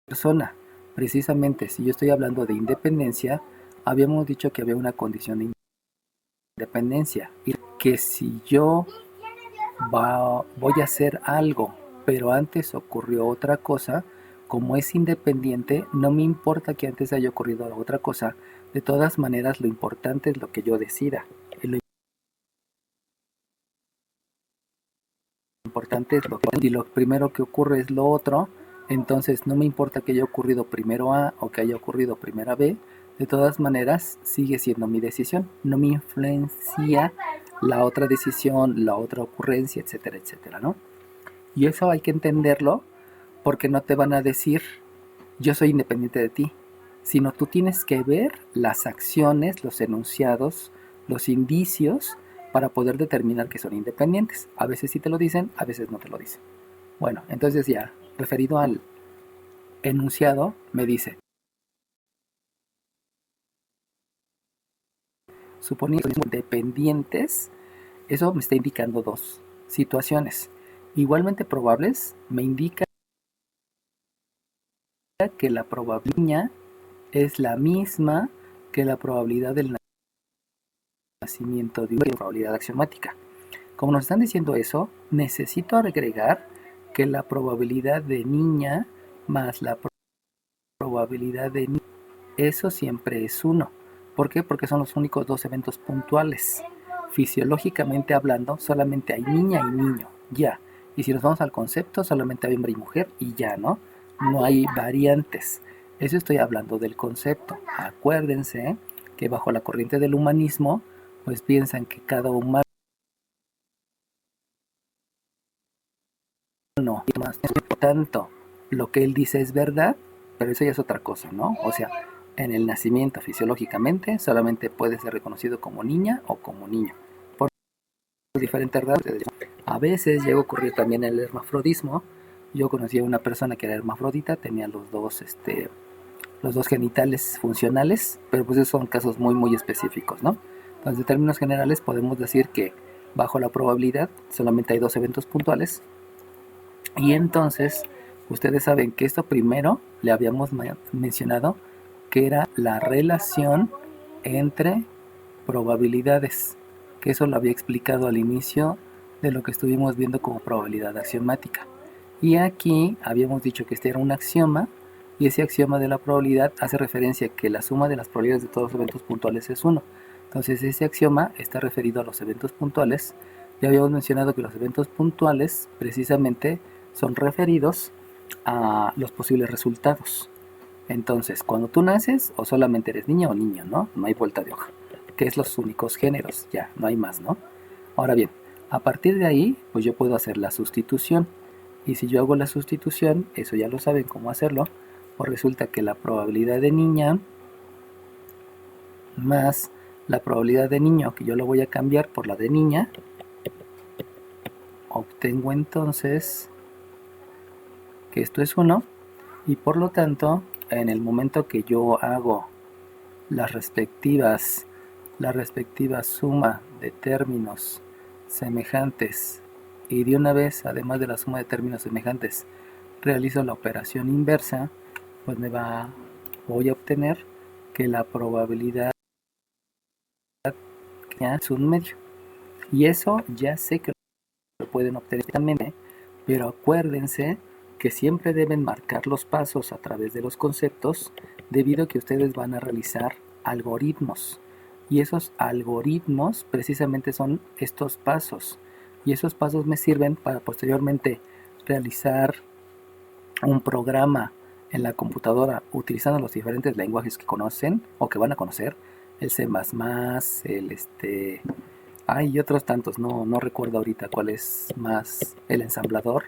persona. Precisamente, si yo estoy hablando de independencia, habíamos dicho que había una condición de independencia y que si yo voy a hacer algo, pero antes ocurrió otra cosa, como es independiente, no me importa que antes haya ocurrido otra cosa, de todas maneras lo importante es lo que yo decida. Y lo importante es lo que, y lo primero que ocurre es lo otro, entonces no me importa que haya ocurrido primero A o que haya ocurrido primero B, de todas maneras sigue siendo mi decisión, no me influencia la otra decisión, la otra ocurrencia, etcétera, etcétera, ¿no? Y eso hay que entenderlo porque no te van a decir yo soy independiente de ti, sino tú tienes que ver las acciones, los enunciados, los indicios para poder determinar que son independientes. A veces sí te lo dicen, a veces no te lo dicen. Bueno, entonces ya, referido al enunciado, me dice, suponiendo que son independientes, eso me está indicando dos situaciones. Igualmente probables, me indica que la probabilidad es la misma que la probabilidad del nacimiento de una probabilidad axiomática. Como nos están diciendo eso, necesito agregar que la probabilidad de niña más la probabilidad de niño, eso siempre es 1. ¿Por qué? Porque son los únicos dos eventos puntuales. Fisiológicamente hablando, solamente hay niña y niño, ya. Y si nos vamos al concepto, solamente hay hombre y mujer y ya, ¿no? No hay variantes. Eso estoy hablando del concepto. Acuérdense que bajo la corriente del humanismo, pues piensan que cada humano más tanto lo que él dice es verdad, pero eso ya es otra cosa, ¿no? O sea, en el nacimiento fisiológicamente solamente puede ser reconocido como niña o como niño por diferentes razones. A veces llega a ocurrir también el hermafrodismo. Yo conocí a una persona que era hermafrodita, tenía los dos genitales funcionales, pero pues esos son casos muy muy específicos, ¿no? Entonces, en términos generales podemos decir que bajo la probabilidad solamente hay dos eventos puntuales. Y entonces, ustedes saben que esto primero le habíamos mencionado que era la relación entre probabilidades, que eso lo había explicado al inicio de lo que estuvimos viendo como probabilidad axiomática. Y aquí habíamos dicho que este era un axioma, y ese axioma de la probabilidad hace referencia a que la suma de las probabilidades de todos los eventos puntuales es 1. Entonces ese axioma está referido a los eventos puntuales. Ya habíamos mencionado que los eventos puntuales precisamente son referidos a los posibles resultados. Entonces, cuando tú naces, o solamente eres niña o niño, ¿no? No hay vuelta de hoja. Que es los únicos géneros, ya, no hay más, ¿no? Ahora bien, a partir de ahí, pues yo puedo hacer la sustitución. Y si yo hago la sustitución, eso ya lo saben cómo hacerlo, pues resulta que la probabilidad de niña más la probabilidad de niño, que yo lo voy a cambiar por la de niña, obtengo entonces que esto es 1, y por lo tanto, en el momento que yo hago la respectiva suma de términos semejantes y de una vez, además de la suma de términos semejantes, realizo la operación inversa, pues voy a obtener que la probabilidad es 1/2. Y eso ya sé que lo pueden obtener también, pero acuérdense que siempre deben marcar los pasos a través de los conceptos, debido a que ustedes van a realizar algoritmos. Y esos algoritmos precisamente son estos pasos. Y esos pasos me sirven para posteriormente realizar un programa en la computadora utilizando los diferentes lenguajes que conocen o que van a conocer, el C++, hay otros tantos, no recuerdo ahorita cuál es más el ensamblador,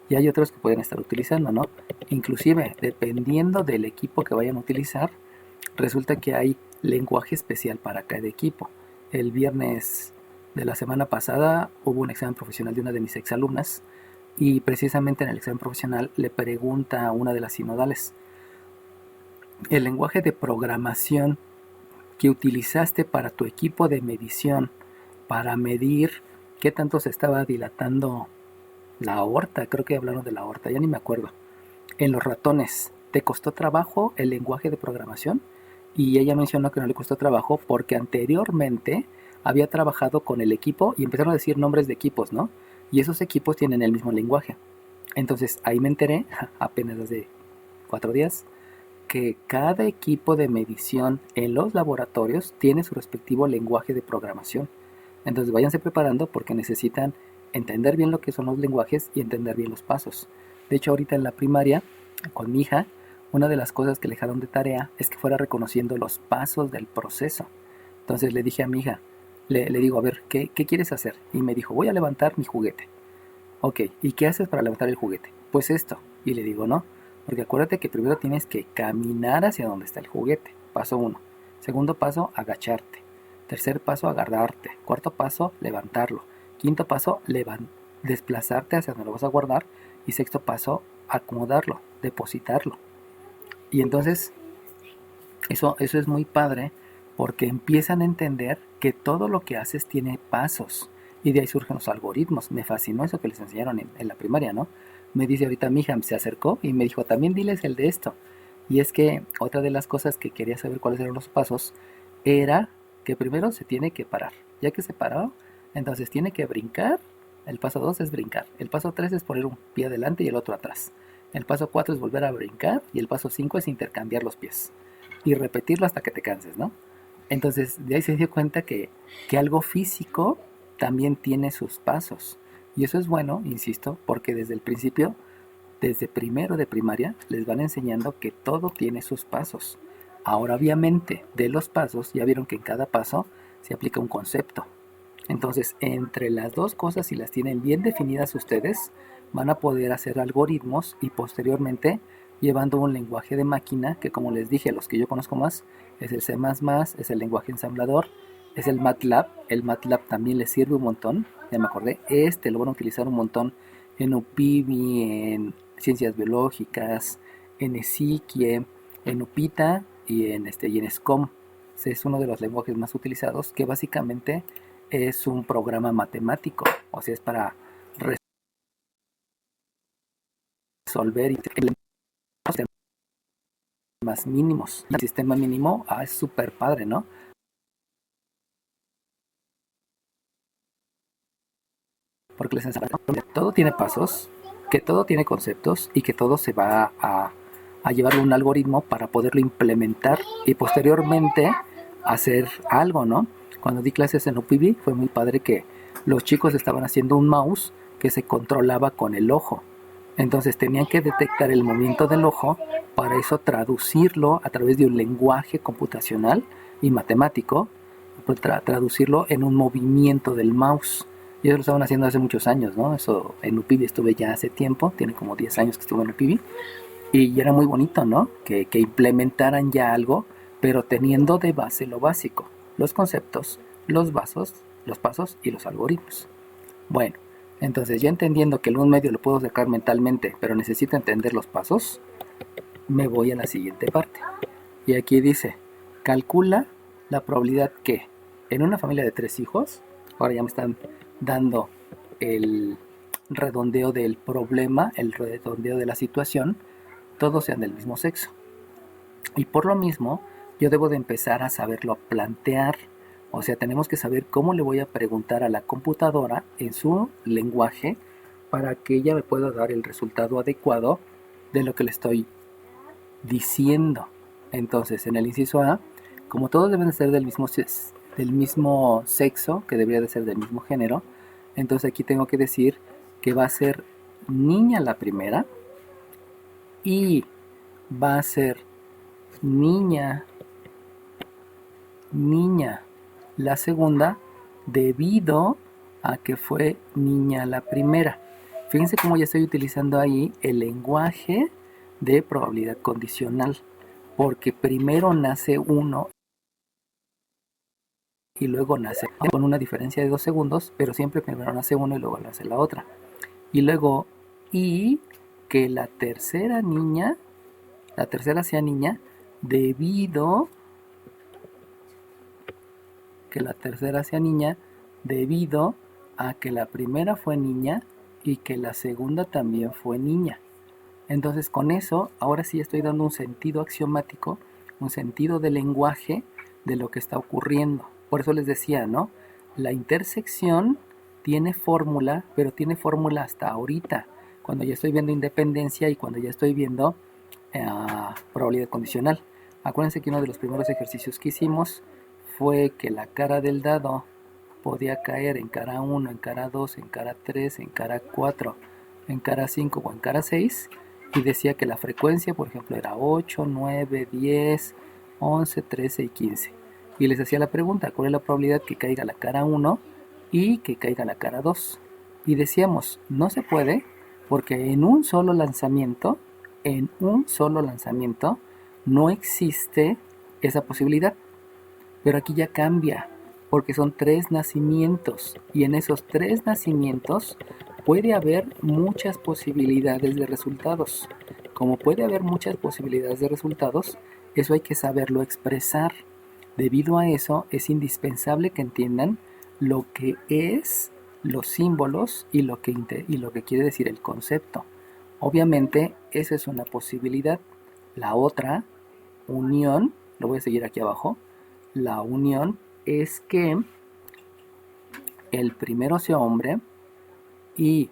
y hay otros que pueden estar utilizando, ¿no? Inclusive, dependiendo del equipo que vayan a utilizar, resulta que hay lenguaje especial para cada equipo. El viernes de la semana pasada hubo un examen profesional de una de mis exalumnas, y precisamente en el examen profesional le pregunta a una de las sinodales, el lenguaje de programación que utilizaste para tu equipo de medición, para medir qué tanto se estaba dilatando la aorta, creo que hablaron de la aorta, ya ni me acuerdo, en los ratones, ¿te costó trabajo el lenguaje de programación? Y ella mencionó que no le costó trabajo porque anteriormente había trabajado con el equipo y empezaron a decir nombres de equipos, ¿no? Y esos equipos tienen el mismo lenguaje. Entonces ahí me enteré, apenas hace 4 días, que cada equipo de medición en los laboratorios tiene su respectivo lenguaje de programación. Entonces váyanse preparando porque necesitan entender bien lo que son los lenguajes y entender bien los pasos. De hecho, ahorita en la primaria, con mi hija, una de las cosas que le dejaron de tarea es que fuera reconociendo los pasos del proceso. Entonces le dije a mi hija, le digo, a ver, ¿qué quieres hacer? Y me dijo, voy a levantar mi juguete. Ok, ¿y qué haces para levantar el juguete? Pues esto. Y le digo, no, porque acuérdate que primero tienes que caminar hacia donde está el juguete. Paso 1. Segundo paso, agacharte. Tercer paso, agarrarte. Cuarto paso, levantarlo. Quinto paso, desplazarte hacia donde lo vas a guardar. Y sexto paso, acomodarlo, depositarlo. Y entonces, eso es muy padre porque empiezan a entender que todo lo que haces tiene pasos. Y de ahí surgen los algoritmos. Me fascinó eso que les enseñaron en la primaria, ¿no? Me dice ahorita mi hija, se acercó y me dijo, también diles el de esto. Y es que otra de las cosas que quería saber cuáles eran los pasos era que primero se tiene que parar. Ya que se paró, entonces tiene que brincar. El paso 2 es brincar. El paso 3 es poner un pie adelante y el otro atrás. El paso 4 es volver a brincar. Y el paso 5 es intercambiar los pies. Y repetirlo hasta que te canses, ¿no? Entonces de ahí se dio cuenta que algo físico también tiene sus pasos. Y eso es bueno, insisto, porque desde el principio, desde primero de primaria, les van enseñando que todo tiene sus pasos. Ahora obviamente de los pasos, ya vieron que en cada paso se aplica un concepto. Entonces, entre las dos cosas, si las tienen bien definidas ustedes, van a poder hacer algoritmos y posteriormente llevando un lenguaje de máquina que, como les dije, los que yo conozco más es el C++, es el lenguaje ensamblador, es el MATLAB. El MATLAB también les sirve un montón, ya me acordé. Lo van a utilizar un montón en UPIBI, en ciencias biológicas, en ESIQUIE, en UPITA y en SCOM. Es uno de los lenguajes más utilizados que básicamente es un programa matemático, o sea, es para resolver y sistemas mínimos. El sistema mínimo es súper padre, ¿no? Porque les enseñan que todo tiene pasos, que todo tiene conceptos y que todo se va a llevar un algoritmo para poderlo implementar y posteriormente hacer algo, ¿no? Cuando di clases en UPB fue muy padre que los chicos estaban haciendo un mouse que se controlaba con el ojo. Entonces tenían que detectar el movimiento del ojo, para eso traducirlo a través de un lenguaje computacional y matemático, traducirlo en un movimiento del mouse. Y eso lo estaban haciendo hace muchos años, ¿no? Eso en UPIBI estuve ya hace tiempo, tiene como 10 años que estuve en UPIBI. Y era muy bonito, ¿no? Que implementaran ya algo, pero teniendo de base lo básico, los conceptos, los pasos y los algoritmos. Bueno, entonces ya entendiendo que un medio lo puedo sacar mentalmente, pero necesito entender los pasos, me voy a la siguiente parte. Y aquí dice, calcula la probabilidad que en una familia de 3 hijos, ahora ya me están dando el redondeo del problema, el redondeo de la situación, todos sean del mismo sexo. Y por lo mismo, yo debo de empezar a saberlo plantear. O sea, tenemos que saber cómo le voy a preguntar a la computadora en su lenguaje para que ella me pueda dar el resultado adecuado de lo que le estoy diciendo. Entonces, en el inciso A, como todos deben de ser del mismo sexo, que debería de ser del mismo género, entonces aquí tengo que decir que va a ser niña la primera y va a ser niña la segunda, debido a que fue niña la primera. Fíjense cómo ya estoy utilizando ahí el lenguaje de probabilidad condicional, porque primero nace uno y luego nace con una diferencia de 2 segundos, pero siempre primero nace uno y luego nace la otra. Y luego, y que la tercera sea niña, debido a que la primera fue niña y que la segunda también fue niña. Entonces con eso, ahora sí estoy dando un sentido axiomático, un sentido de lenguaje de lo que está ocurriendo. Por eso les decía, ¿no? La intersección tiene fórmula, pero tiene fórmula hasta ahorita, cuando ya estoy viendo independencia y cuando ya estoy viendo probabilidad condicional. Acuérdense que uno de los primeros ejercicios que hicimos fue que la cara del dado podía caer en cara 1, en cara 2, en cara 3, en cara 4, en cara 5 o en cara 6, y decía que la frecuencia, por ejemplo, era 8, 9, 10, 11, 13 y 15. Y les hacía la pregunta, ¿cuál es la probabilidad que caiga la cara 1 y que caiga la cara 2? Y decíamos, no se puede porque en un solo lanzamiento, no existe esa posibilidad. Pero aquí ya cambia, porque son 3 nacimientos, y en esos 3 nacimientos puede haber muchas posibilidades de resultados. Como puede haber muchas posibilidades de resultados, eso hay que saberlo expresar. Debido a eso, es indispensable que entiendan lo que es los símbolos y lo que quiere decir el concepto. Obviamente, esa es una posibilidad. La otra, unión, lo voy a seguir aquí abajo. La unión es que el primero sea hombre y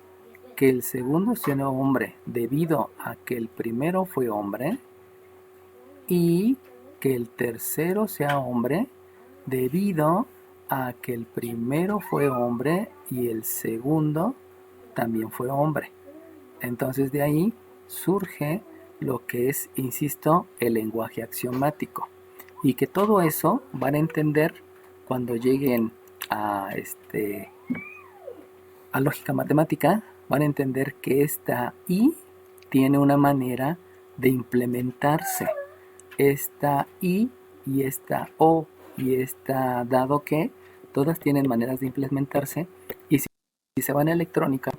que el segundo sea hombre debido a que el primero fue hombre, y que el tercero sea hombre debido a que el primero fue hombre y el segundo también fue hombre. Entonces de ahí surge lo que es, insisto, el lenguaje axiomático. Y que todo eso van a entender cuando lleguen a lógica matemática, van a entender que esta I tiene una manera de implementarse. Esta I y esta O y esta dado que, todas tienen maneras de implementarse, y si se van a electrónica,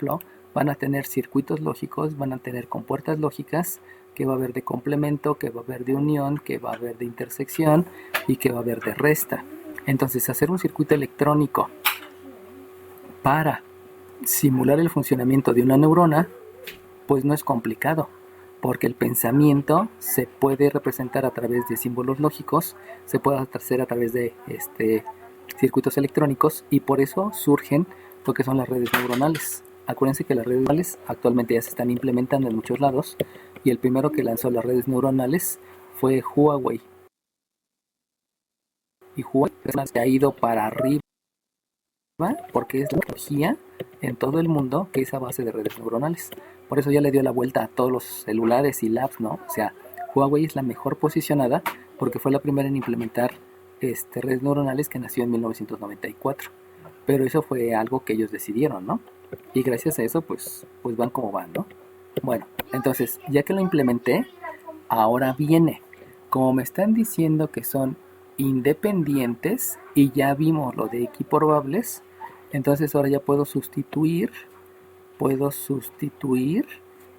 van a tener circuitos lógicos, van a tener compuertas lógicas, que va a haber de complemento, que va a haber de unión, que va a haber de intersección y que va a haber de resta. Entonces, hacer un circuito electrónico para simular el funcionamiento de una neurona, pues no es complicado, porque el pensamiento se puede representar a través de símbolos lógicos, se puede hacer a través de circuitos electrónicos, y por eso surgen lo que son las redes neuronales. Acuérdense que las redes neuronales actualmente ya se están implementando en muchos lados, y el primero que lanzó las redes neuronales fue Huawei. Y Huawei se ha ido para arriba porque es la tecnología en todo el mundo que es a base de redes neuronales. Por eso ya le dio la vuelta a todos los celulares y labs, ¿no? O sea, Huawei es la mejor posicionada porque fue la primera en implementar redes neuronales, que nació en 1994. Pero eso fue algo que ellos decidieron, ¿no? Y gracias a eso, pues van como van, ¿no? Bueno, entonces, ya que lo implementé, ahora viene. Como me están diciendo que son independientes y ya vimos lo de equiprobables, entonces ahora ya puedo sustituir,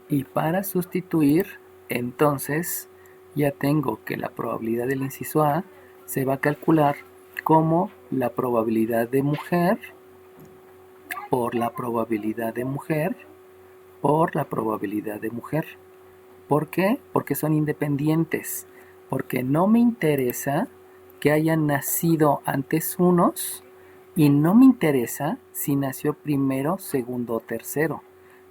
y para sustituir, entonces ya tengo que la probabilidad del inciso A se va a calcular como la probabilidad de mujer por la probabilidad de mujer por la probabilidad de mujer. ¿Por qué? Porque son independientes. Porque no me interesa que hayan nacido antes unos, y no me interesa si nació primero, segundo o tercero.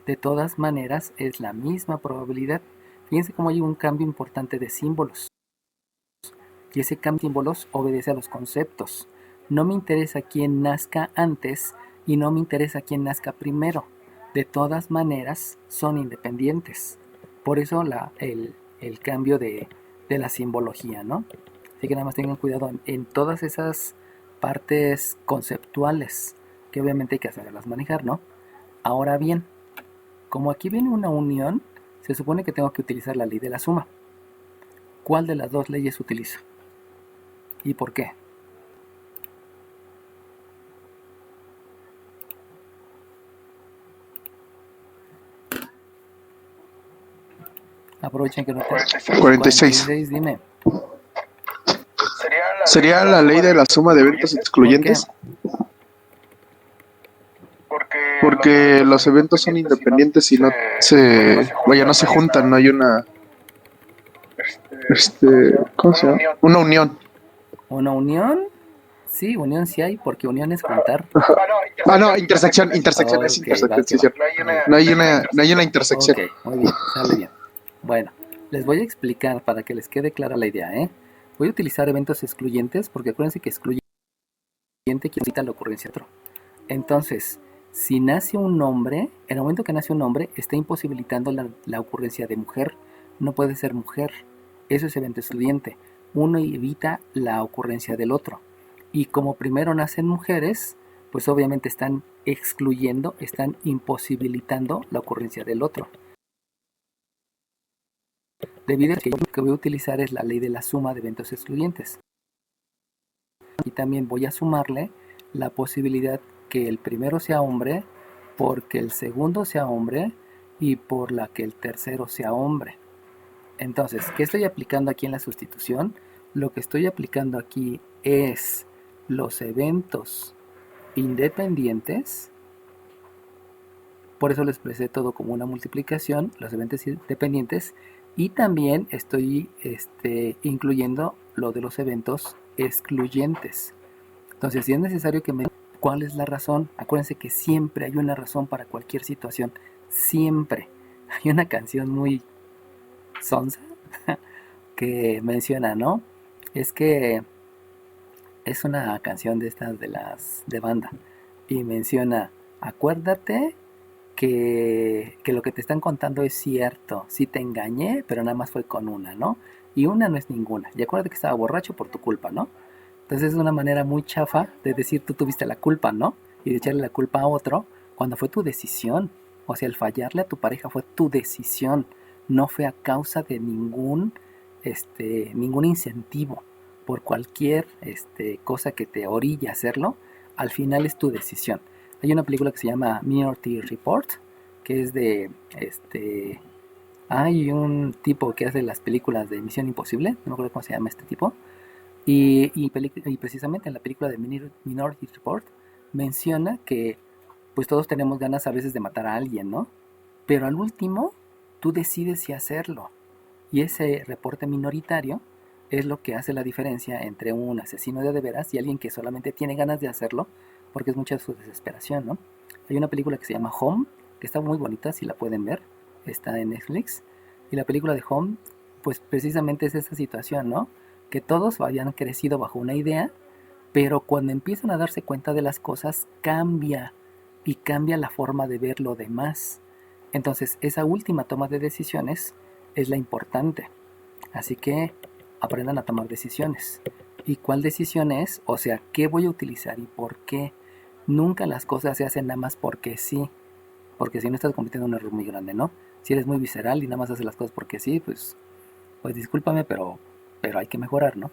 De todas maneras, es la misma probabilidad. Fíjense cómo hay un cambio importante de símbolos. Y ese cambio de símbolos obedece a los conceptos. No me interesa quién nazca antes y no me interesa quién nazca primero. De todas maneras, son independientes. Por eso el cambio de la simbología, ¿no? Así que nada más tengan cuidado en todas esas partes conceptuales, que obviamente hay que saberlas manejar, ¿no? Ahora bien, como aquí viene una unión, se supone que tengo que utilizar la ley de la suma. ¿Cuál de las dos leyes utilizo? ¿Y por qué? Aprovechen que no te... 46. 46, dime. ¿Sería la ley de la suma de eventos excluyentes? ¿Por qué? Porque que los eventos son independientes y no se juntan, no hay ¿cómo se llama? Una unión. ¿Una unión? Sí, unión sí hay, porque unión es juntar. Ajá. No, intersección, es Ok, va intersección, que sí, va. cierto. No hay una intersección. Ok, muy bien, sale bien. Bueno, les voy a explicar para que les quede clara la idea, ¿eh? Voy a utilizar eventos excluyentes, porque acuérdense que excluyente quita la ocurrencia de otro. Entonces, si nace un hombre, en el momento que nace un hombre, está imposibilitando la ocurrencia de mujer. No puede ser mujer. Eso es evento excluyente. Uno evita la ocurrencia del otro. Y como primero nacen mujeres, pues obviamente están excluyendo, están imposibilitando la ocurrencia del otro. Debido a que lo que voy a utilizar es la ley de la suma de eventos excluyentes. Y también voy a sumarle la posibilidad que el primero sea hombre, porque el segundo sea hombre y por la que el tercero sea hombre. Entonces, ¿qué estoy aplicando aquí en la sustitución? Lo que estoy aplicando aquí es los eventos independientes. Por eso les expresé todo como una multiplicación, los eventos independientes. Y también estoy incluyendo lo de los eventos excluyentes. Entonces, si es necesario que me digan cuál es la razón, acuérdense que siempre hay una razón para cualquier situación. Siempre. Hay una canción muy sonsa que menciona, ¿no? Es que es una canción de estas de las de banda. Y menciona, acuérdate que lo que te están contando es cierto. Sí te engañé, pero nada más fue con una, ¿no? Y una no es ninguna. Y acuérdate que estaba borracho por tu culpa, ¿no? Entonces es una manera muy chafa de decir tú tuviste la culpa, ¿no? Y de echarle la culpa a otro cuando fue tu decisión. O sea, el fallarle a tu pareja fue tu decisión. No fue a causa de ningún incentivo. Por cualquier cosa que te orilla a hacerlo, al final es tu decisión. Hay una película que se llama Minority Report, que es de hay un tipo que hace las películas de Misión Imposible, no me acuerdo cómo se llama este tipo, y precisamente en la película de Minority Report menciona que pues todos tenemos ganas a veces de matar a alguien, ¿no? Pero al último tú decides si hacerlo. Y ese reporte minoritario es lo que hace la diferencia entre un asesino de veras y alguien que solamente tiene ganas de hacerlo porque es mucha su desesperación, ¿no? Hay una película que se llama Home, que está muy bonita, si la pueden ver, está en Netflix. Y la película de Home, pues precisamente es esa situación, ¿no? Que todos habían crecido bajo una idea, pero cuando empiezan a darse cuenta de las cosas, cambia y cambia la forma de ver lo demás. Entonces, esa última toma de decisiones es la importante. Así que aprendan a tomar decisiones. ¿Y cuál decisión es? O sea, ¿qué voy a utilizar y por qué? Nunca las cosas se hacen nada más porque sí. Porque si no estás cometiendo un error muy grande, ¿no? Si eres muy visceral y nada más haces las cosas porque sí, pues discúlpame, pero hay que mejorar, ¿no?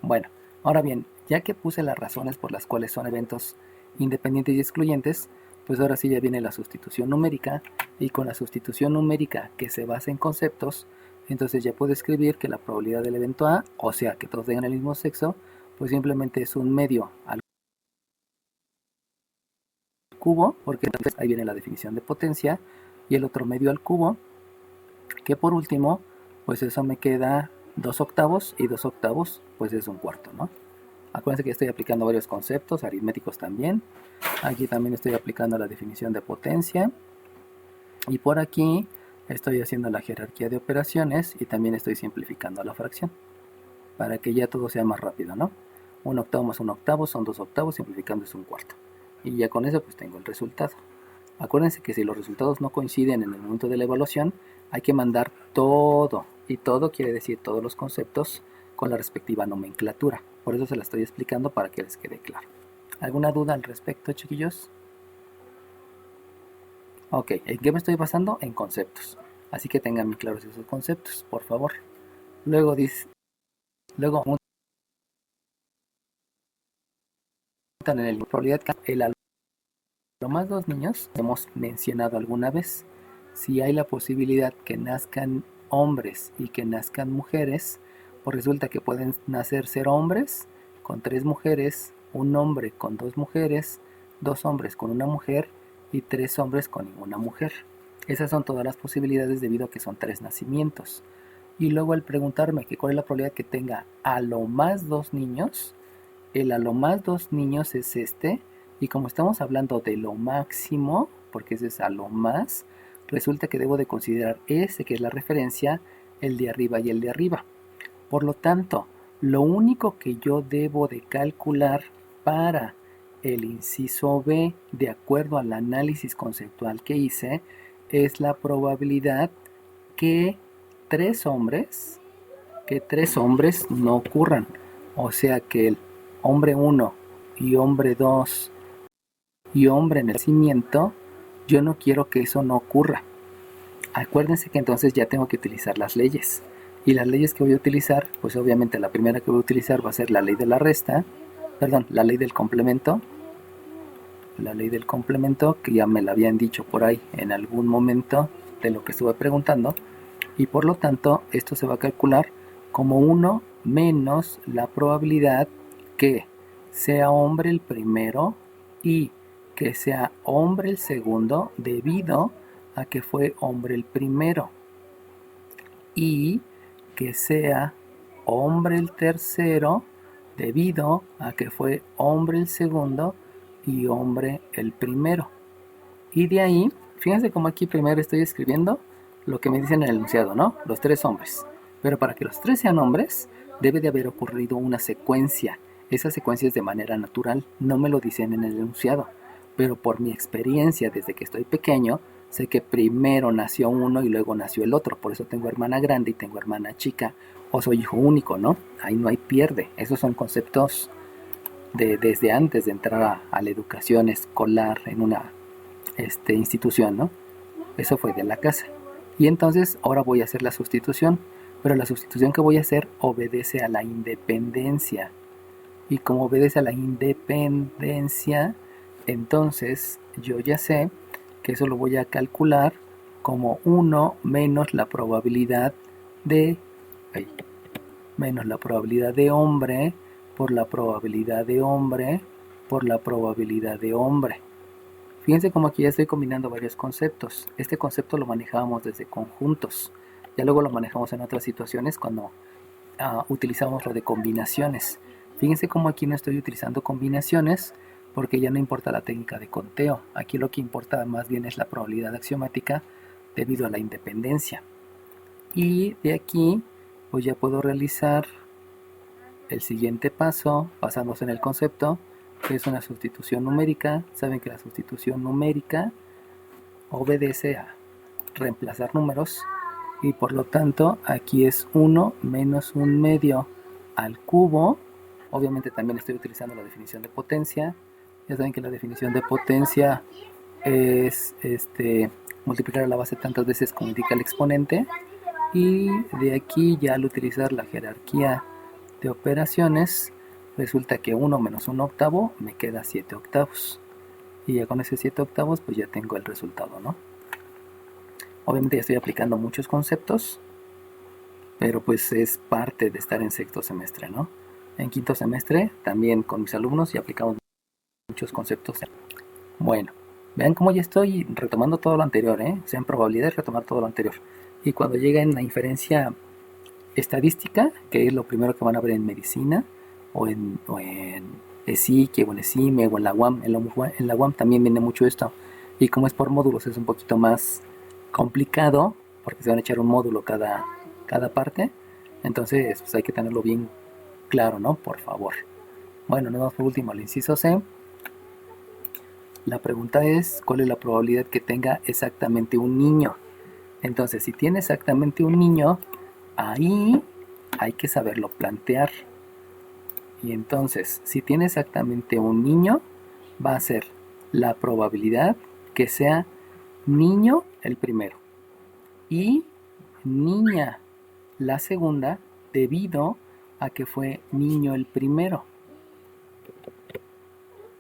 Bueno, ahora bien, ya que puse las razones por las cuales son eventos independientes y excluyentes, pues ahora sí ya viene la sustitución numérica, y con la sustitución numérica que se basa en conceptos, entonces ya puedo escribir que la probabilidad del evento A, o sea que todos tengan el mismo sexo, pues simplemente es un medio al cubo, porque entonces ahí viene la definición de potencia, y el otro medio al cubo, que por último, pues eso me queda 2 octavos, y 2 octavos pues es un cuarto, ¿no? Acuérdense que estoy aplicando varios conceptos aritméticos también. Aquí también estoy aplicando la definición de potencia. Y por aquí estoy haciendo la jerarquía de operaciones y también estoy simplificando la fracción. Para que ya todo sea más rápido, ¿no? Un octavo más un octavo son 2 octavos, simplificando es un cuarto. Y ya con eso pues tengo el resultado. Acuérdense que si los resultados no coinciden en el momento de la evaluación, hay que mandar todo. Y todo quiere decir todos los conceptos con la respectiva nomenclatura. Por eso se la estoy explicando para que les quede claro. ¿Alguna duda al respecto, chiquillos? Ok, ¿en qué me estoy basando? En conceptos. Así que tengan muy claros esos conceptos, por favor. Luego dice, luego en el probabilidad que el más 2 niños hemos mencionado alguna vez. Si hay la posibilidad que nazcan hombres y que nazcan mujeres, pues resulta que pueden nacer 0 hombres con 3 mujeres, un hombre con 2 mujeres, 2 hombres con una mujer y 3 hombres con ninguna mujer. Esas son todas las posibilidades debido a que son 3 nacimientos. Y luego al preguntarme que cuál es la probabilidad que tenga a lo más 2 niños, el a lo más 2 niños es este, y como estamos hablando de lo máximo, porque ese es a lo más, resulta que debo de considerar ese que es la referencia, el de arriba y el de arriba. Por lo tanto, lo único que yo debo de calcular para el inciso B, de acuerdo al análisis conceptual que hice, es la probabilidad que tres hombres no ocurran. O sea que el hombre 1 y hombre 2 y hombre en el nacimiento, yo no quiero que eso no ocurra. Acuérdense que entonces ya tengo que utilizar las leyes. Y las leyes que voy a utilizar, pues obviamente la primera que voy a utilizar va a ser la ley de la resta, perdón, la ley del complemento, que ya me la habían dicho por ahí en algún momento de lo que estuve preguntando, y por lo tanto esto se va a calcular como 1 menos la probabilidad que sea hombre el primero y que sea hombre el segundo debido a que fue hombre el primero, y que sea hombre el tercero debido a que fue hombre el segundo y hombre el primero. Y de ahí, fíjense cómo aquí primero estoy escribiendo lo que me dicen en el enunciado, ¿no? Los 3 hombres. Pero para que los 3 sean hombres, debe de haber ocurrido una secuencia. Esa secuencia es de manera natural, no me lo dicen en el enunciado. Pero por mi experiencia desde que estoy pequeño, sé que primero nació uno y luego nació el otro. Por eso tengo hermana grande y tengo hermana chica. O soy hijo único, ¿no? Ahí no hay pierde. Esos son conceptos desde antes de entrar a la educación escolar en una institución, ¿no? Eso fue de la casa. Y entonces ahora voy a hacer la sustitución. Pero la sustitución que voy a hacer obedece a la independencia. Y como obedece a la independencia, entonces yo ya sé que eso lo voy a calcular como 1 menos la probabilidad de hombre por la probabilidad de hombre por la probabilidad de hombre. Fíjense cómo aquí ya estoy combinando varios conceptos. Este concepto lo manejábamos desde conjuntos. Ya luego lo manejamos en otras situaciones cuando utilizamos lo de combinaciones. Fíjense cómo aquí no estoy utilizando combinaciones porque ya no importa la técnica de conteo. Aquí lo que importa más bien es la probabilidad axiomática debido a la independencia. Y de aquí pues ya puedo realizar el siguiente paso basándose en el concepto, que es una sustitución numérica. Saben que la sustitución numérica obedece a reemplazar números y por lo tanto aquí es 1 menos 1 medio al cubo. Obviamente también estoy utilizando la definición de potencia. Ya saben que la definición de potencia es multiplicar a la base tantas veces como indica el exponente, y de aquí ya al utilizar la jerarquía de operaciones resulta que 1 menos 1 octavo me queda 7 octavos, y ya con ese 7 octavos pues ya tengo el resultado, ¿no? Obviamente ya estoy aplicando muchos conceptos, pero pues es parte de estar en sexto semestre, ¿no? En quinto semestre también con mis alumnos ya aplicamos muchos conceptos. Bueno, vean cómo ya estoy retomando todo lo anterior, ¿eh? O sea, en probabilidad de retomar todo lo anterior. Y cuando llega en la inferencia estadística, que es lo primero que van a ver en medicina, o en ESIC, o en ESIME, o en la UAM, en la UAM también viene mucho esto. Y como es por módulos, es un poquito más complicado, porque se van a echar un módulo cada parte. Entonces, pues hay que tenerlo bien claro, ¿no? Por favor. Bueno, nos vamos por último al inciso C. La pregunta es, ¿cuál es la probabilidad que tenga exactamente un niño? Entonces, si tiene exactamente un niño, ahí hay que saberlo plantear. Y entonces, si tiene exactamente un niño, va a ser la probabilidad que sea niño el primero y niña la segunda debido a que fue niño el primero.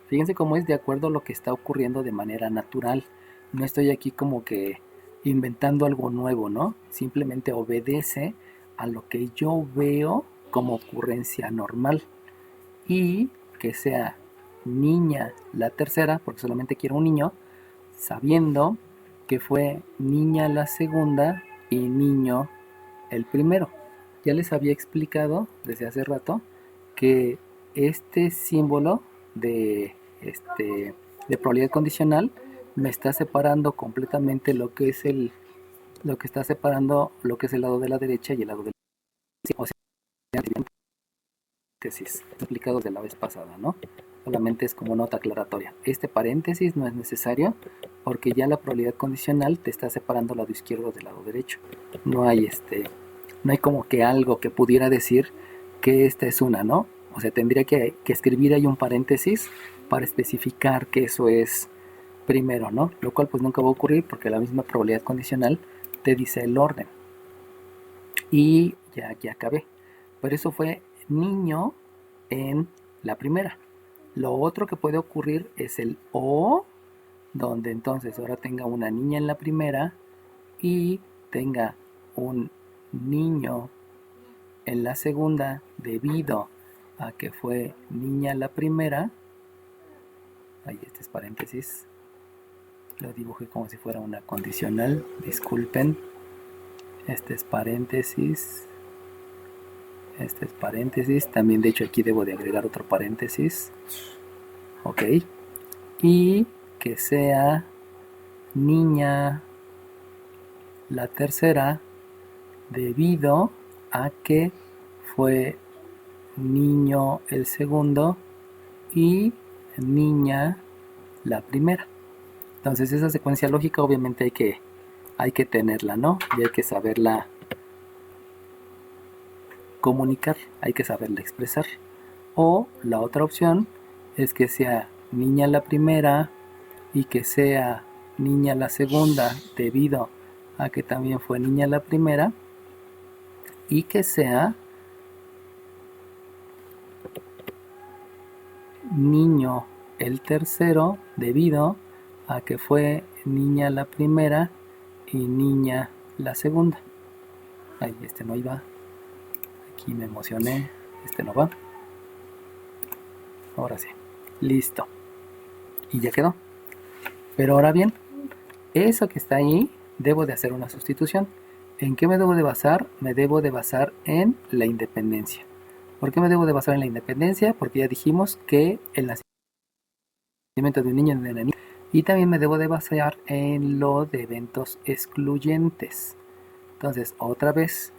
Fíjense cómo es de acuerdo a lo que está ocurriendo de manera natural. No estoy aquí como que inventando algo nuevo, ¿no? Simplemente obedece a lo que yo veo como ocurrencia normal. Y que sea niña la tercera, porque solamente quiero un niño, sabiendo que fue niña la segunda y niño el primero. Ya les había explicado desde hace rato que este símbolo de, de probabilidad condicional me está separando completamente lo que es el lado de la derecha y el lado de la izquierda. O sea, paréntesis explicados de la vez pasada, ¿no? Solamente es como nota aclaratoria. Este paréntesis no es necesario porque ya la probabilidad condicional te está separando lado izquierdo del lado derecho. No hay como que algo que pudiera decir que esta es una, ¿no? O sea, tendría que escribir ahí un paréntesis para especificar que eso es primero, ¿no? Lo cual pues nunca va a ocurrir porque la misma probabilidad condicional te dice el orden. Y ya aquí acabé. Pero eso fue niño en la primera. Lo otro que puede ocurrir es el O, donde entonces ahora tenga una niña en la primera y tenga un niño en la segunda debido a que fue niña la primera. Ahí este es paréntesis. Lo dibujé como si fuera una condicional. Disculpen. Este es paréntesis. Este es paréntesis. También de hecho aquí debo de agregar otro paréntesis. Ok. Y que sea niña la tercera debido a que fue niño el segundo y niña la primera. Entonces esa secuencia lógica obviamente hay que tenerla, ¿no? Y hay que saberla comunicar, hay que saberla expresar. O la otra opción es que sea niña la primera y que sea niña la segunda debido a que también fue niña la primera y que sea niño el tercero debido a que fue niña la primera y niña la segunda. Ahí este no iba, aquí me emocioné, este no va. Ahora sí, listo. Y ya quedó. Pero ahora bien, eso que está ahí, debo de hacer una sustitución. ¿En qué me debo de basar? Me debo de basar en la independencia. ¿Por qué me debo de basar en la independencia? Porque ya dijimos que el nacimiento de un niño y de una niña. Y también me debo de basar en lo de eventos excluyentes. Entonces, otra vez,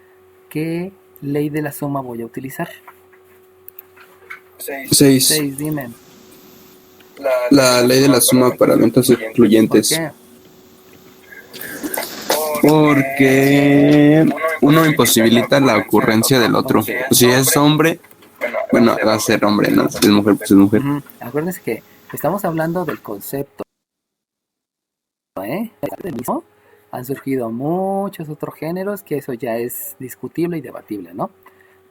¿qué ley de la suma voy a utilizar? 6. 6, dime. La ley de la suma para eventos excluyentes. ¿Por qué? Porque uno imposibilita la ocurrencia del otro. Si es hombre, bueno, va a ser hombre, no, si es mujer, pues es mujer. Acuérdense que estamos hablando del concepto, ¿eh? Han surgido muchos otros géneros que eso ya es discutible y debatible, ¿no?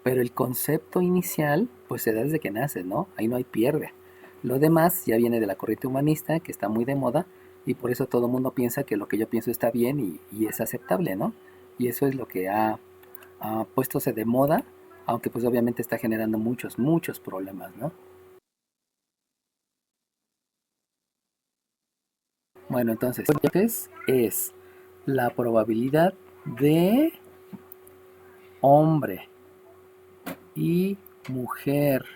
Pero el concepto inicial, pues se da desde que nace, ¿no? Ahí no hay pierde. Lo demás ya viene de la corriente humanista, que está muy de moda, y por eso todo el mundo piensa que lo que yo pienso está bien y es aceptable, ¿no? Y eso es lo que ha puestose de moda, aunque pues obviamente está generando muchos problemas, ¿no? Bueno, entonces es la probabilidad de hombre y mujer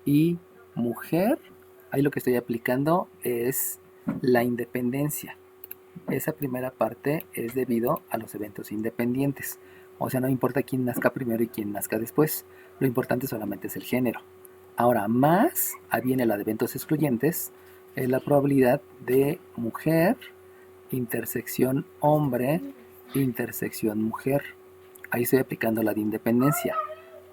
y mujer. Ahí lo que estoy aplicando es la independencia. Esa primera parte es debido a los eventos independientes. O sea, no importa quién nazca primero y quién nazca después. Lo importante solamente es el género. Ahora, más, ahí viene la de eventos excluyentes, es la probabilidad de mujer, intersección hombre, intersección mujer. Ahí estoy aplicando la de independencia.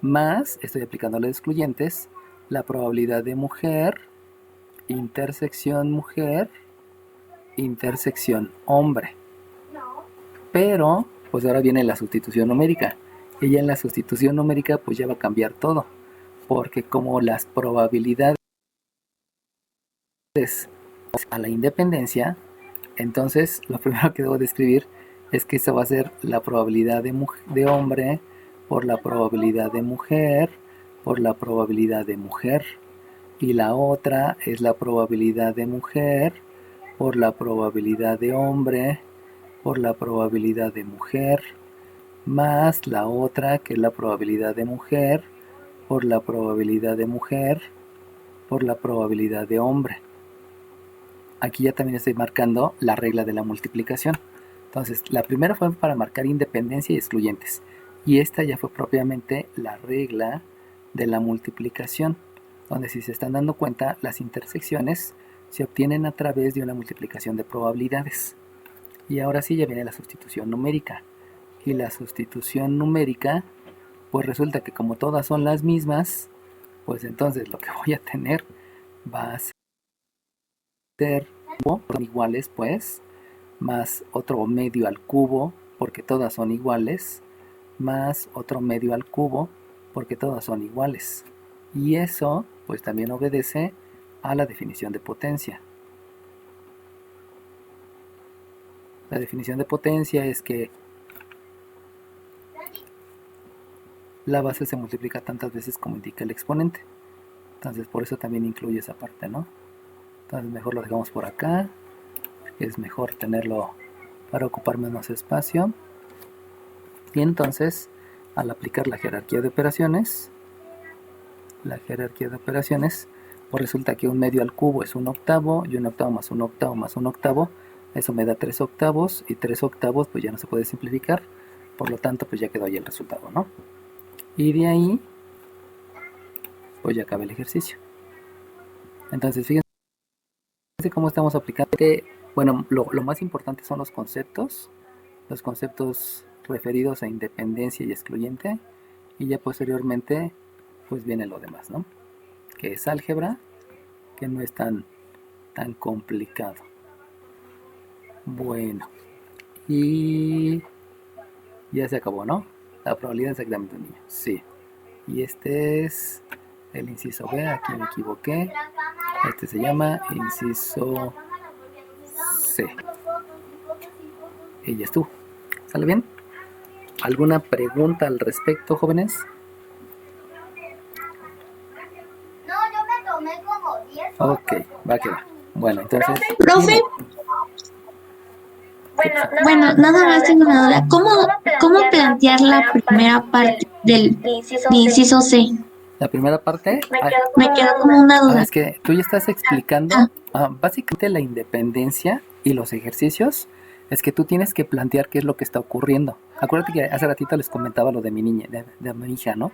Más, estoy aplicando la de excluyentes, la probabilidad de mujer, intersección, hombre. Pero, pues ahora viene la sustitución numérica. Y ya en la sustitución numérica, pues ya va a cambiar todo. Porque como las probabilidades a la independencia, entonces lo primero que debo describir es que eso va a ser la probabilidad de hombre por la probabilidad de mujer por la probabilidad de mujer. Y la otra es la probabilidad de mujer por la probabilidad de hombre, por la probabilidad de mujer, más la otra que es la probabilidad de mujer, por la probabilidad de mujer, por la probabilidad de hombre. Aquí ya también estoy marcando la regla de la multiplicación. Entonces, la primera fue para marcar independencia y excluyentes. Y esta ya fue propiamente la regla de la multiplicación, donde si se están dando cuenta, las intersecciones se obtienen a través de una multiplicación de probabilidades. Y ahora sí ya viene la sustitución numérica. Y la sustitución numérica, pues resulta que como todas son las mismas, pues entonces lo que voy a tener va a ser son iguales, pues, más otro medio al cubo, porque todas son iguales, más otro medio al cubo, porque todas son iguales. Y eso, pues también obedece a la definición de potencia. La definición de potencia es que la base se multiplica tantas veces como indica el exponente. Entonces por eso también incluye esa parte, ¿no? Entonces mejor lo dejamos por acá. Es mejor tenerlo para ocupar menos espacio. Y entonces, al aplicar la jerarquía de operaciones, pues resulta que un medio al cubo es un octavo, y un octavo más un octavo más un octavo, eso me da 3 octavos, y 3 octavos pues ya no se puede simplificar, por lo tanto pues ya quedó ahí el resultado, ¿no? Y de ahí, pues ya acaba el ejercicio. Entonces fíjense cómo estamos aplicando. Bueno, lo más importante son los conceptos referidos a independencia y excluyente, y ya posteriormente pues viene lo demás, ¿no? Que es álgebra, que no es tan complicado. Bueno, y ya se acabó, ¿no? La probabilidad exactamente de un niño, sí. Y este es el inciso B, aquí me equivoqué. Este se llama inciso C. Y ya estuvo. ¿Sale bien? ¿Alguna pregunta al respecto, jóvenes? Ok, va que va. Bueno, entonces... Profe, bueno, nada más tengo una duda. ¿Cómo plantear la primera parte del inciso C? La primera parte... Me quedó como una duda. es que tú ya estás explicando básicamente la independencia y los ejercicios. Es que tú tienes que plantear qué es lo que está ocurriendo. Acuérdate que hace ratito les comentaba lo de mi niña, de mi hija, ¿no?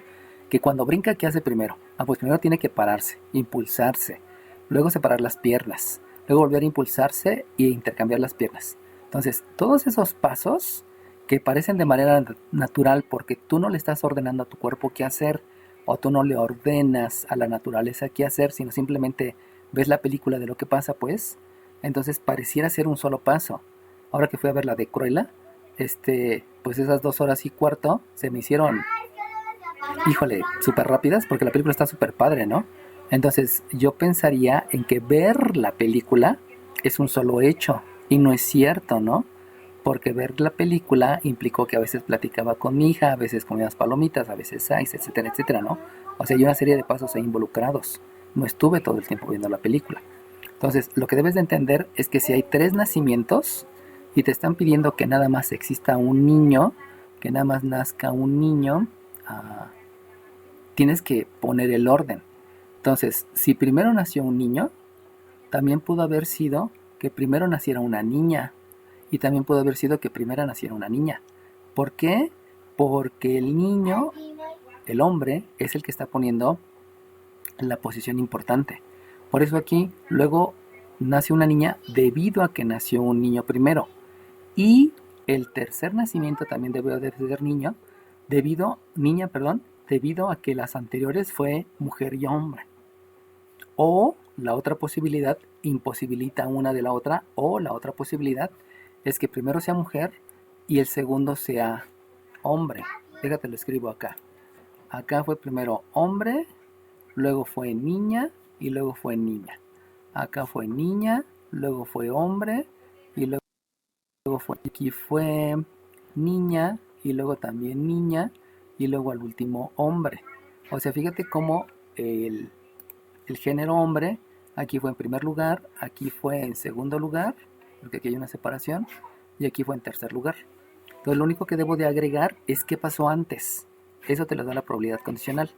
Que cuando brinca, ¿qué hace primero? Pues primero tiene que pararse, impulsarse, luego separar las piernas, luego volver a impulsarse e intercambiar las piernas. Entonces, todos esos pasos que parecen de manera natural porque tú no le estás ordenando a tu cuerpo qué hacer, o tú no le ordenas a la naturaleza qué hacer, sino simplemente ves la película de lo que pasa, pues, entonces pareciera ser un solo paso. Ahora que fui a ver la de Cruella, pues esas 2 horas y cuarto se me hicieron, híjole, súper rápidas, porque la película está súper padre, ¿no? Entonces yo pensaría en que ver la película es un solo hecho, y no es cierto, ¿no? Porque ver la película implicó que a veces platicaba con mi hija, a veces comía las palomitas, a veces ice, etcétera, etcétera, ¿no? O sea, hay una serie de pasos ahí involucrados. No estuve todo el tiempo viendo la película. Entonces, lo que debes de entender es que si hay 3 nacimientos y te están pidiendo que nada más exista un niño, que nada más nazca un niño, tienes que poner el orden. Entonces, si primero nació un niño, también pudo haber sido que primero naciera una niña. Y también pudo haber sido que primero naciera una niña. ¿Por qué? Porque el niño, el hombre, es el que está poniendo la posición importante. Por eso aquí luego nace una niña debido a que nació un niño primero. Y el tercer nacimiento también debe de ser niño, debido a que las anteriores fue mujer y hombre. O la otra posibilidad imposibilita una de la otra, o la otra posibilidad es que primero sea mujer y el segundo sea hombre. Déjate, lo escribo acá. Acá fue primero hombre, luego fue niña y luego fue niña. Acá fue niña, luego fue hombre y luego fue, aquí fue niña y luego también niña y luego al último hombre. O sea, fíjate cómo el género hombre Aquí fue en primer lugar, aquí fue en segundo lugar, porque aquí hay una separación, y aquí fue en tercer lugar. Entonces lo único que debo de agregar es qué pasó antes. Eso te lo da la probabilidad condicional.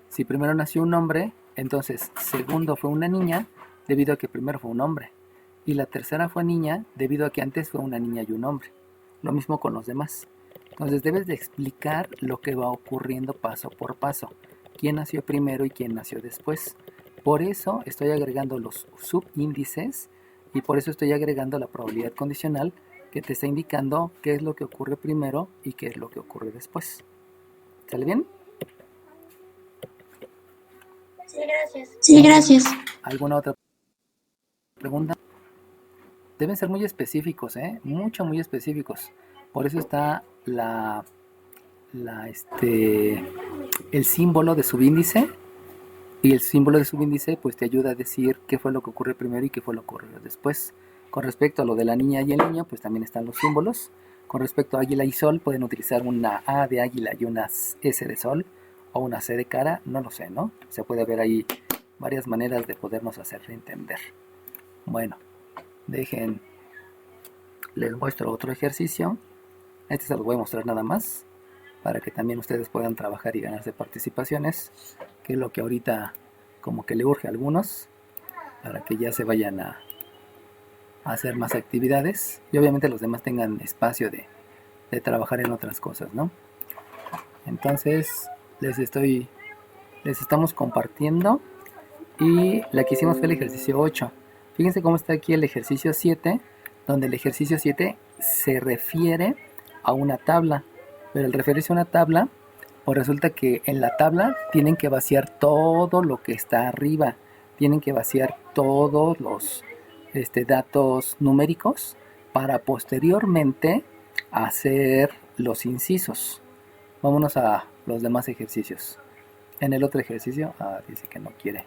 Si primero nació un hombre, entonces segundo fue una niña, debido a que primero fue un hombre. Y la tercera fue niña, debido a que antes fue una niña y un hombre. Lo mismo con los demás. Entonces debes de explicar lo que va ocurriendo paso por paso. Quién nació primero y quién nació después. Por eso estoy agregando los subíndices y por eso estoy agregando la probabilidad condicional que te está indicando qué es lo que ocurre primero y qué es lo que ocurre después. ¿Sale bien? Sí, gracias. ¿Alguna otra pregunta? Deben ser muy específicos, muy específicos. Por eso está el símbolo de subíndice. Y el símbolo de subíndice pues te ayuda a decir qué fue lo que ocurrió primero y qué fue lo que ocurrió después. Con respecto a lo de la niña y el niño, pues también están los símbolos. Con respecto a águila y sol, pueden utilizar una A de águila y una S de sol, o una C de cara, no lo sé, ¿no? Se puede ver ahí varias maneras de podernos hacer entender. Bueno, les muestro otro ejercicio. Este se los voy a mostrar nada más, para que también ustedes puedan trabajar y ganarse participaciones, que es lo que ahorita como que le urge a algunos, para que ya se vayan a hacer más actividades y obviamente los demás tengan espacio de trabajar en otras cosas, ¿no? Entonces les estamos compartiendo y la que hicimos fue el ejercicio 8. Fíjense cómo está aquí el ejercicio 7, donde el ejercicio 7 se refiere a una tabla, pero al referirse a una tabla, pues resulta que en la tabla tienen que vaciar todo lo que está arriba, tienen que vaciar todos los datos numéricos para posteriormente hacer los incisos. Vámonos a los demás ejercicios. En el otro ejercicio, dice que no quiere.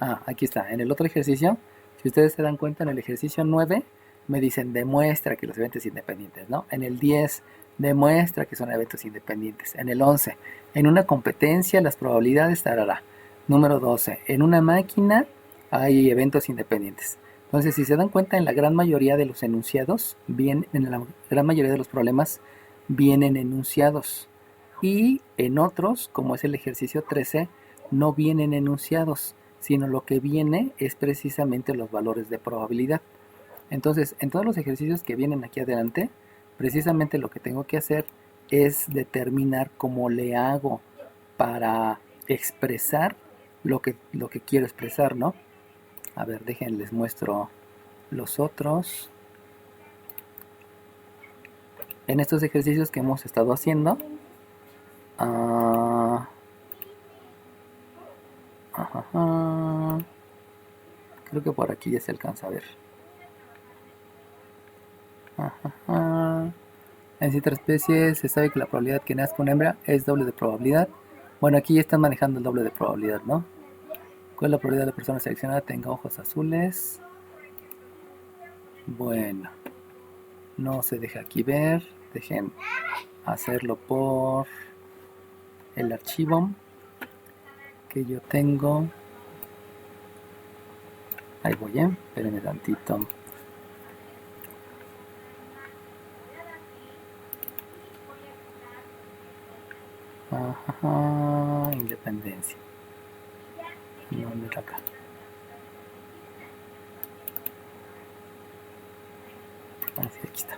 Aquí está. En el otro ejercicio, si ustedes se dan cuenta, en el ejercicio 9 me dicen demuestra que los eventos independientes, ¿no? En el 10 demuestra que son eventos independientes. En el 11, en una competencia las probabilidades tarará. Número 12, en una máquina hay eventos independientes. Entonces, si se dan cuenta, en la gran mayoría de los enunciados, en la gran mayoría de los problemas vienen enunciados. Y en otros, como es el ejercicio 13, no vienen enunciados, sino lo que viene es precisamente los valores de probabilidad. Entonces, en todos los ejercicios que vienen aquí adelante, precisamente lo que tengo que hacer es determinar cómo le hago para expresar lo que quiero expresar, ¿no? A ver, les muestro los otros. En estos ejercicios que hemos estado haciendo, creo que por aquí ya se alcanza a ver. En ciertas especies se sabe que la probabilidad que nazca una hembra es doble de probabilidad. Bueno, aquí ya están manejando el doble de probabilidad, ¿no? ¿Cuál es la probabilidad de la persona seleccionada tenga ojos azules? Bueno, no se deja aquí ver. Dejen hacerlo por el archivo que yo tengo. Ahí voy, espérenme tantito. Independencia. ¿Dónde está acá? Así, aquí está.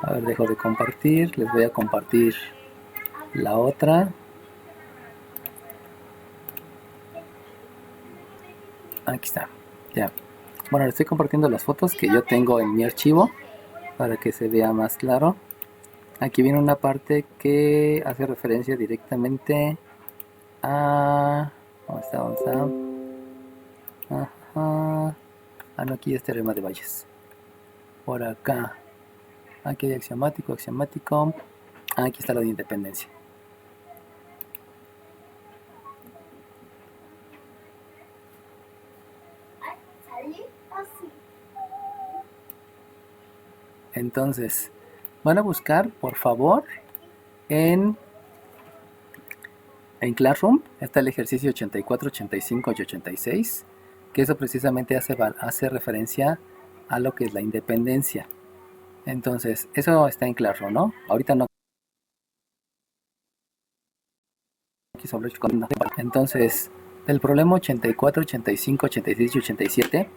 A ver, dejo de compartir. Les voy a compartir la otra. Aquí está. Ya. Bueno, les estoy compartiendo las fotos que yo tengo en mi archivo para que se vea más claro. Aquí viene una parte que hace referencia directamente a... ¿Dónde está? No, aquí es teorema de Bayes. Por acá. Aquí hay axiomático. Aquí está lo de independencia. Entonces, van a buscar, por favor, En, en Classroom está el ejercicio 84, 85 y 86, que eso precisamente hace referencia a lo que es la independencia. Entonces, eso está en Classroom, ¿no? Ahorita no quiso hablar con... Entonces, el problema 84, 85, 86 y 87,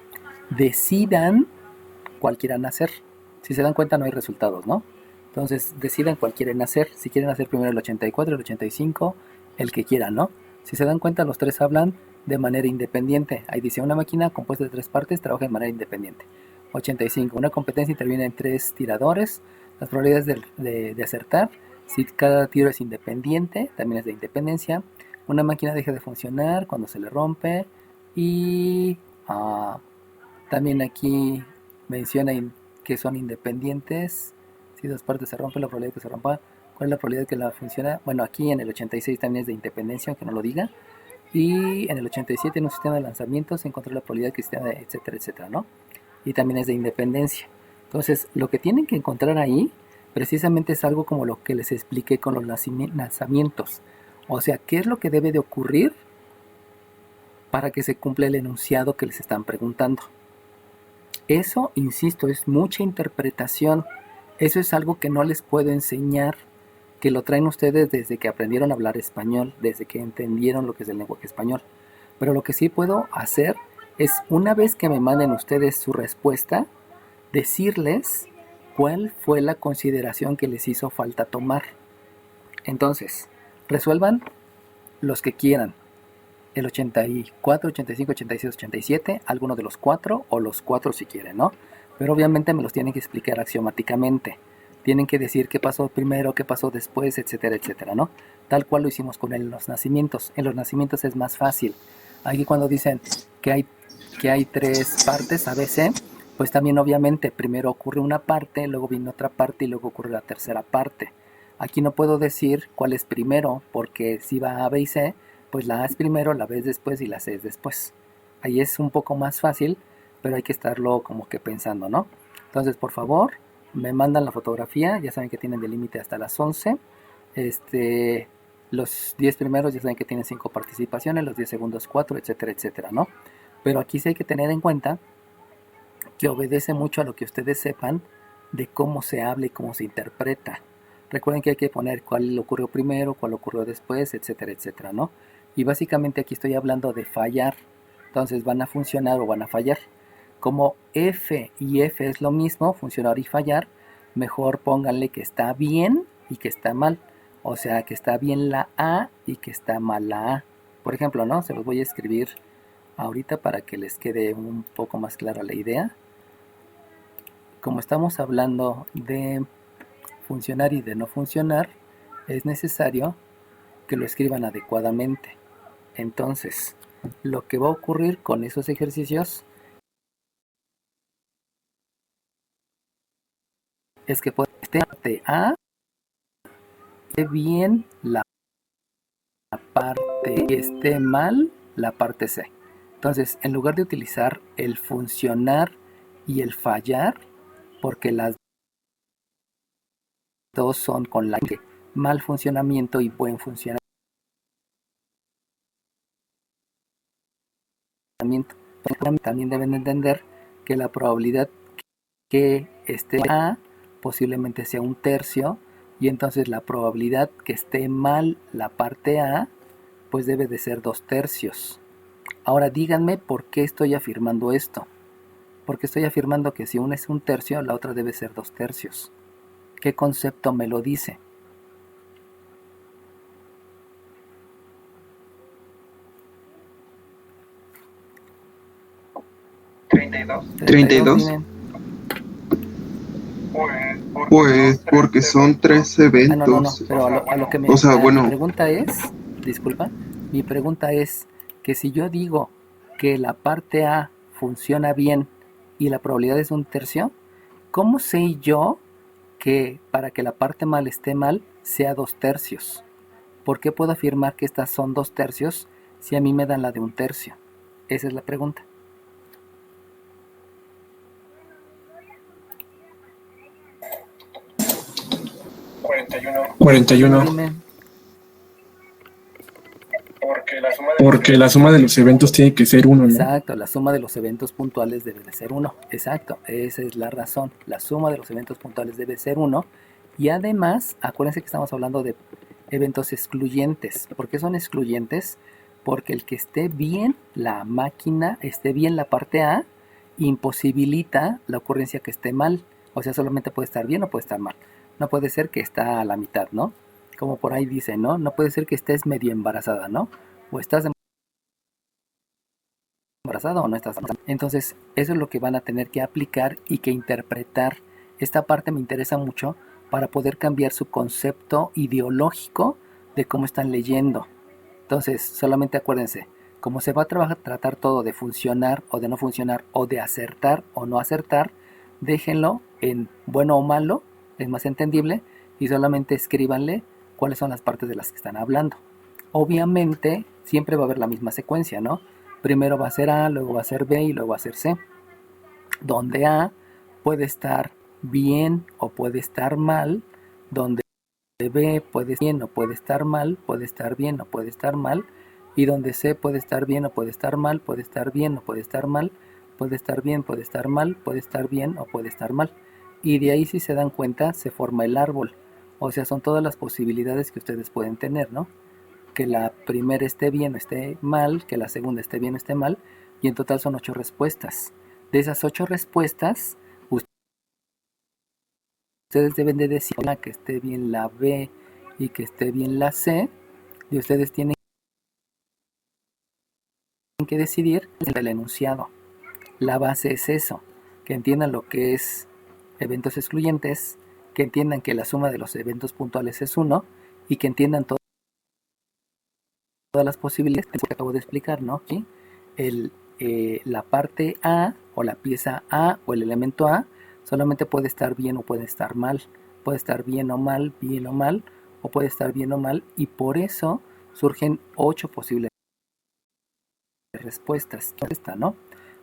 decidan cuál quieran hacer. Si se dan cuenta, no hay resultados, ¿no? Entonces, decidan cuál quieren hacer. Si quieren hacer primero el 84, el 85, el que quieran, ¿no? Si se dan cuenta, los tres hablan de manera independiente. Ahí dice, una máquina compuesta de tres partes trabaja de manera independiente. 85, una competencia interviene en tres tiradores. Las probabilidades de acertar, si cada tiro es independiente, también es de independencia. Una máquina deja de funcionar cuando se le rompe. Y también aquí menciona que son independientes. Si dos partes se rompen, la probabilidad de que se rompa. ¿Cuál es la probabilidad de que la funcione? Bueno, aquí en el 86 también es de independencia, aunque no lo diga. Y en el 87 en un sistema de lanzamiento se encontró la probabilidad de que sistema, etcétera, etcétera, ¿no? Y también es de independencia. Entonces, lo que tienen que encontrar ahí precisamente es algo como lo que les expliqué con los lanzamientos. O sea, ¿qué es lo que debe de ocurrir para que se cumpla el enunciado que les están preguntando? Eso, insisto, es mucha interpretación. Eso es algo que no les puedo enseñar, que lo traen ustedes desde que aprendieron a hablar español, desde que entendieron lo que es el lenguaje español. Pero lo que sí puedo hacer es, una vez que me manden ustedes su respuesta, decirles cuál fue la consideración que les hizo falta tomar. Entonces, resuelvan los que quieran. El 84, 85, 86, 87, alguno de los cuatro o los cuatro si quieren, ¿no? Pero obviamente me los tienen que explicar axiomáticamente. Tienen que decir qué pasó primero, qué pasó después, etcétera, etcétera, ¿no? Tal cual lo hicimos con los nacimientos. En los nacimientos es más fácil. Aquí cuando dicen que hay tres partes ABC, pues también obviamente primero ocurre una parte, luego viene otra parte y luego ocurre la tercera parte. Aquí no puedo decir cuál es primero, porque si va A, B y C, pues la A es primero, la B es después y la C es después. Ahí es un poco más fácil, pero hay que estarlo como que pensando, ¿no? Entonces, por favor, me mandan la fotografía, ya saben que tienen de límite hasta las 11. Los 10 primeros ya saben que tienen 5 participaciones, los 10 segundos 4, etcétera, etcétera, ¿no? Pero aquí sí hay que tener en cuenta que obedece mucho a lo que ustedes sepan de cómo se habla y cómo se interpreta. Recuerden que hay que poner cuál ocurrió primero, cuál ocurrió después, etcétera, etcétera, ¿no? Y básicamente aquí estoy hablando de fallar. Entonces van a funcionar o van a fallar. Como F y F es lo mismo, funcionar y fallar, mejor pónganle que está bien y que está mal. O sea, que está bien la A y que está mal la A. Por ejemplo, ¿no? Se los voy a escribir ahorita para que les quede un poco más clara la idea. Como estamos hablando de funcionar y de no funcionar, es necesario que lo escriban adecuadamente. Entonces, lo que va a ocurrir con esos ejercicios es que puede estar parte A y bien la parte y esté mal la parte C. Entonces, en lugar de utilizar el funcionar y el fallar, porque las dos son con la que mal funcionamiento y buen funcionamiento, también deben entender que la probabilidad que esté A posiblemente sea un tercio, y entonces la probabilidad que esté mal la parte A pues debe de ser 2/3. Ahora díganme por qué estoy afirmando esto. Porque estoy afirmando que si una es un tercio, la otra debe ser 2/3. ¿Qué concepto me lo dice? ¿32? Pues porque son 3 eventos. Pero a lo que O sea, mi bueno, pregunta es, disculpa, mi pregunta es que si yo digo que la parte A funciona bien y la probabilidad es un tercio, ¿cómo sé yo que para que la parte mal esté mal sea 2/3? ¿Por qué puedo afirmar que estas son 2/3 si a mí me dan la de un tercio? Esa es la pregunta. 41. Dime. Porque la suma de los eventos tiene que ser 1, ¿no? Exacto, la suma de los eventos puntuales debe de ser 1. Exacto, esa es la razón. La suma de los eventos puntuales debe ser 1. Y además, acuérdense que estamos hablando de eventos excluyentes. ¿Por qué son excluyentes? Porque el que esté bien la máquina, esté bien la parte A, imposibilita la ocurrencia que esté mal. O sea, solamente puede estar bien o puede estar mal. No puede ser que está a la mitad, ¿no? Como por ahí dice, ¿no? No puede ser que estés medio embarazada, ¿no? O estás embarazada o no estás embarazada. Entonces, eso es lo que van a tener que aplicar y que interpretar. Esta parte me interesa mucho para poder cambiar su concepto ideológico de cómo están leyendo. Entonces, solamente acuérdense, como se va a tratar todo de funcionar o de no funcionar o de acertar o no acertar, déjenlo en bueno o malo, es más entendible, y solamente escríbanle cuáles son las partes de las que están hablando. Obviamente, siempre va a haber la misma secuencia, ¿no? Primero va a ser A, luego va a ser B y luego va a ser C. Donde A puede estar bien o puede estar mal, donde B puede estar bien o puede estar mal, puede estar bien o puede estar mal, y donde C puede estar bien o puede estar mal, puede estar bien o puede estar mal, puede estar bien, puede estar mal, puede estar bien o puede estar mal. Y de ahí, si se dan cuenta, se forma el árbol. O sea, son todas las posibilidades que ustedes pueden tener, ¿no? Que la primera esté bien o esté mal, que la segunda esté bien o esté mal, y en total son 8 respuestas. De esas 8 respuestas, ustedes deben de decir que esté bien la B y que esté bien la C, y ustedes tienen que decidir el enunciado. La base es eso, que entiendan lo que es eventos excluyentes, que entiendan que la suma de los eventos puntuales es 1 y que entiendan todas las posibilidades que acabo de explicar, ¿no? ¿Sí? La parte A o la pieza A o el elemento A solamente puede estar bien o puede estar mal. Puede estar bien o mal, o puede estar bien o mal, y por eso surgen 8 posibles respuestas. Esta, ¿no?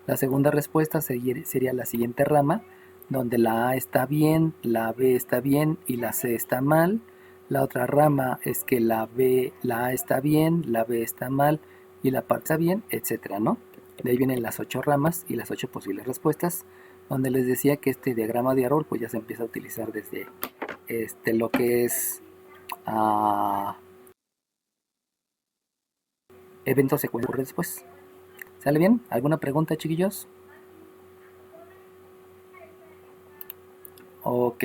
La segunda respuesta sería la siguiente rama, donde la A está bien, la B está bien y la C está mal. La otra rama es que la A está bien, la B está mal y la parte está bien, etcétera, ¿no? De ahí vienen las 8 ramas y las 8 posibles respuestas, donde les decía que este diagrama de árbol pues ya se empieza a utilizar desde lo que es eventos secuenciales después. ¿Sale bien? ¿Alguna pregunta, chiquillos? Ok.